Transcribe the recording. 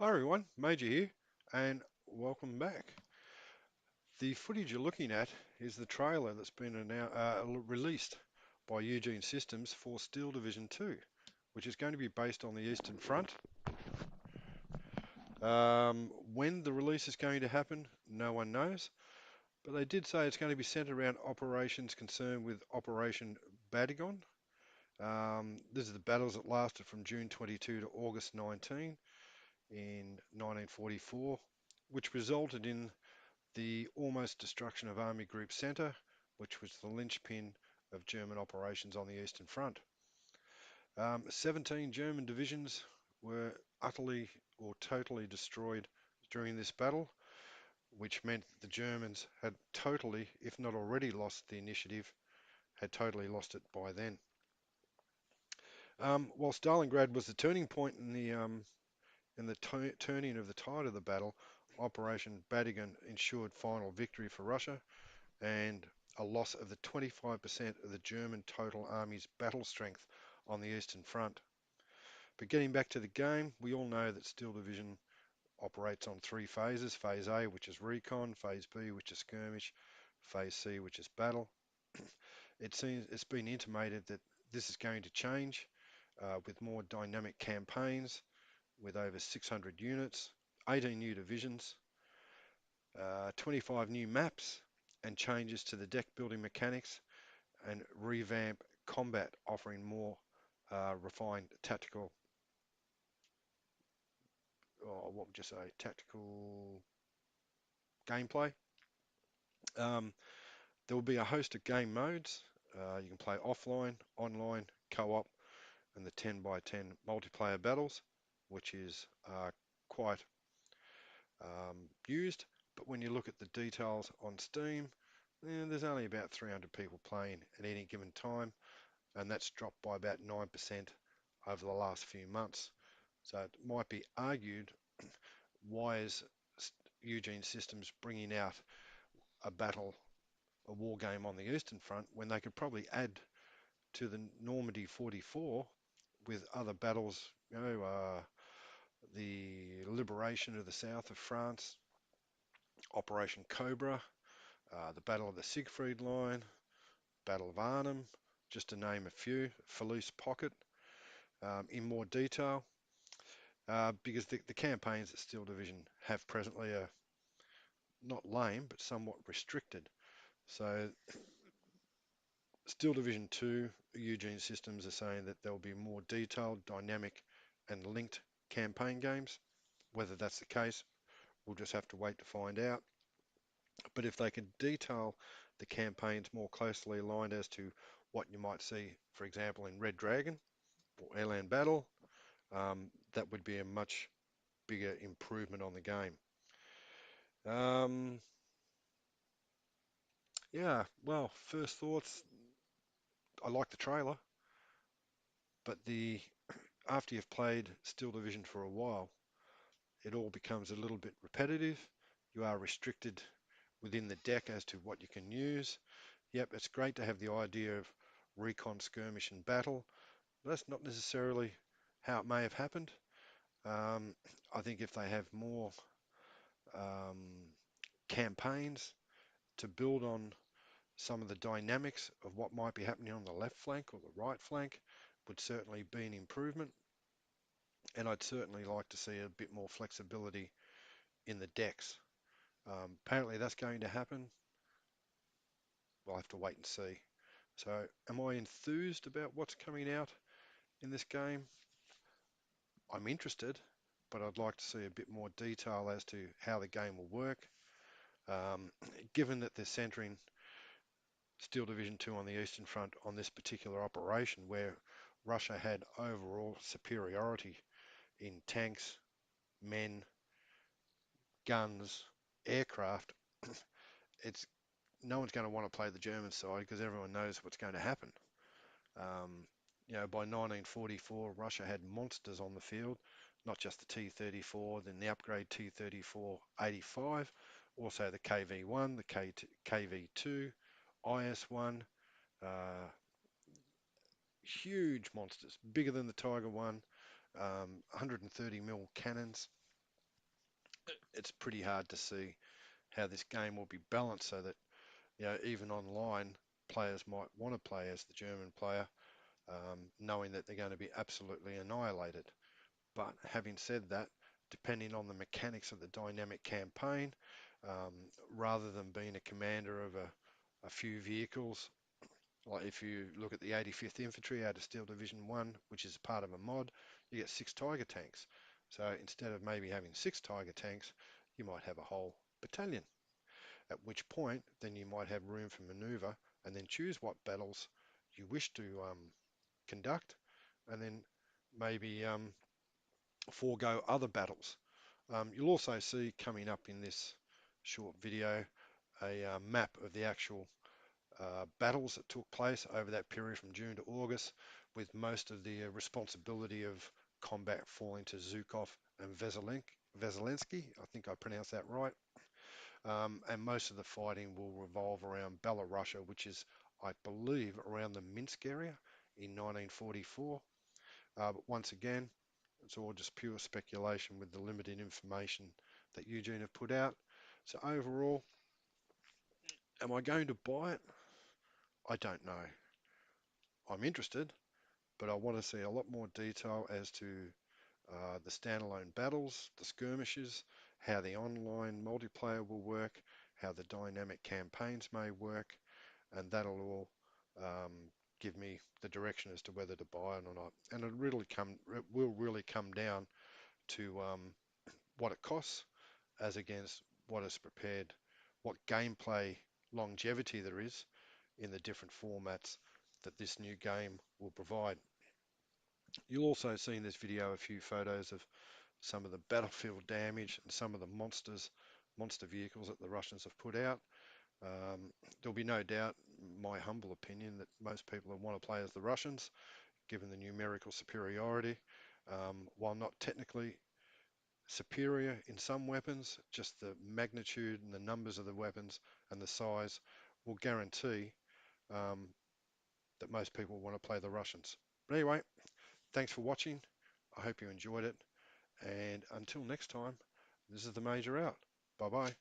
Hi everyone, Major here, and welcome back. The footage you're looking at is the trailer that's been released by Eugen Systems for Steel Division 2, which is going to be based on the Eastern Front. When the release is going to happen, no one knows, but they did say it's going to be centered around operations concerned with Operation Batagon. This is the battles that lasted from June 22 to August 19 in 1944, which resulted in the almost destruction of Army Group Centre, which was the linchpin of German operations on the Eastern Front. 17 German divisions were utterly or totally destroyed during this battle, which meant the Germans had totally, if not already lost the initiative, had totally lost it by then. While Stalingrad was the turning point in the turning of the tide of the battle, Operation Batagon ensured final victory for Russia and a loss of the 25% of the German total army's battle strength on the Eastern Front. But getting back to the game, we all know that Steel Division operates on three phases. Phase A, which is recon, Phase B, which is skirmish, Phase C, which is battle. It's been intimated that this is going to change with more dynamic campaigns, with over 600 units, 18 new divisions, 25 new maps, and changes to the deck building mechanics and revamp combat, offering more refined tactical, or what would you say, tactical gameplay. Um, there will be a host of game modes. You can play offline, online, co-op, and the 10 by 10 multiplayer battles, which is quite used. But when you look at the details on Steam, there's only about 300 people playing at any given time, and that's dropped by about 9% over the last few months. So it might be argued, why is Eugen Systems bringing out a war game on the Eastern Front when they could probably add to the Normandy 44 with other battles, the liberation of the south of France, Operation Cobra, the Battle of the Siegfried Line, Battle of Arnhem, just to name a few, Felice Pocket, in more detail, because the campaigns that Steel Division have presently are not lame, but somewhat restricted. So Steel Division 2, Eugene Systems are saying that there will be more detailed, dynamic, and linked campaign games. Whether that's the case, we'll just have to wait to find out. But if they can detail the campaigns more closely aligned as to what you might see, for example, in Red Dragon or Airland Battle, that would be a much bigger improvement on the game. Um, yeah, well, first thoughts, I like the trailer, but after you've played Steel Division for a while, it all becomes a little bit repetitive. You are restricted within the deck as to what you can use. Yep, it's great to have the idea of recon, skirmish, and battle. But that's not necessarily how it may have happened. Um, I think if they have more um, campaigns to build on some of the dynamics of what might be happening on the left flank or the right flank, would certainly be an improvement. And I'd certainly like to see a bit more flexibility in the decks. Apparently that's going to happen. We'll have to wait and see. So am I enthused about what's coming out in this game? I'm interested, but I'd like to see a bit more detail as to how the game will work. Um, Given that they're centering Steel Division 2 on the Eastern Front on this particular operation where Russia had overall superiority in tanks, men, guns, aircraft, it's no one's going to want to play the German side because everyone knows what's going to happen. Um, by 1944, Russia had monsters on the field, not just the T-34, then the upgrade T-34-85, also the KV-1, the KV-2, IS-1, uh, huge monsters, bigger than the Tiger 1, 130 mil cannons. it's pretty hard to see how this game will be balanced so that, even online, players might want to play as the German player, knowing that they're going to be absolutely annihilated. But having said that, depending on the mechanics of the dynamic campaign, um, rather than being a commander of a few vehicles, like if you look at the 85th Infantry out of Steel Division 1, which is part of a mod, you get 6 Tiger tanks. So instead of maybe having 6 Tiger tanks, you might have a whole battalion. At which point, then you might have room for maneuver and then choose what battles you wish to conduct, and then maybe forego other battles. You'll also see coming up in this short video a map of the actual battles that took place over that period from June to August, with most of the responsibility of combat falling to Zhukov and Veselensky. I think I pronounced that right. And most of the fighting will revolve around Belarusia, which is, I believe, around the Minsk area in 1944. But once again, it's all just pure speculation with the limited information that Eugene have put out. So overall, am I going to buy it? I don't know. I'm interested, but I want to see a lot more detail as to the standalone battles, the skirmishes, how the online multiplayer will work, how the dynamic campaigns may work, and that'll all um, give me the direction as to whether to buy it or not. And it will really come down to what it costs as against what is prepared, what gameplay longevity there is in the different formats that this new game will provide. You'll also see in this video a few photos of some of the battlefield damage and some of the monster vehicles that the Russians have put out. There'll be no doubt, my humble opinion, that most people will want to play as the Russians, given the numerical superiority. While not technically superior in some weapons, just the magnitude and the numbers of the weapons and the size will guarantee um, that most people want to play the Russians. But anyway, thanks for watching. I hope you enjoyed it. And until next time, this is the Major out. Bye bye.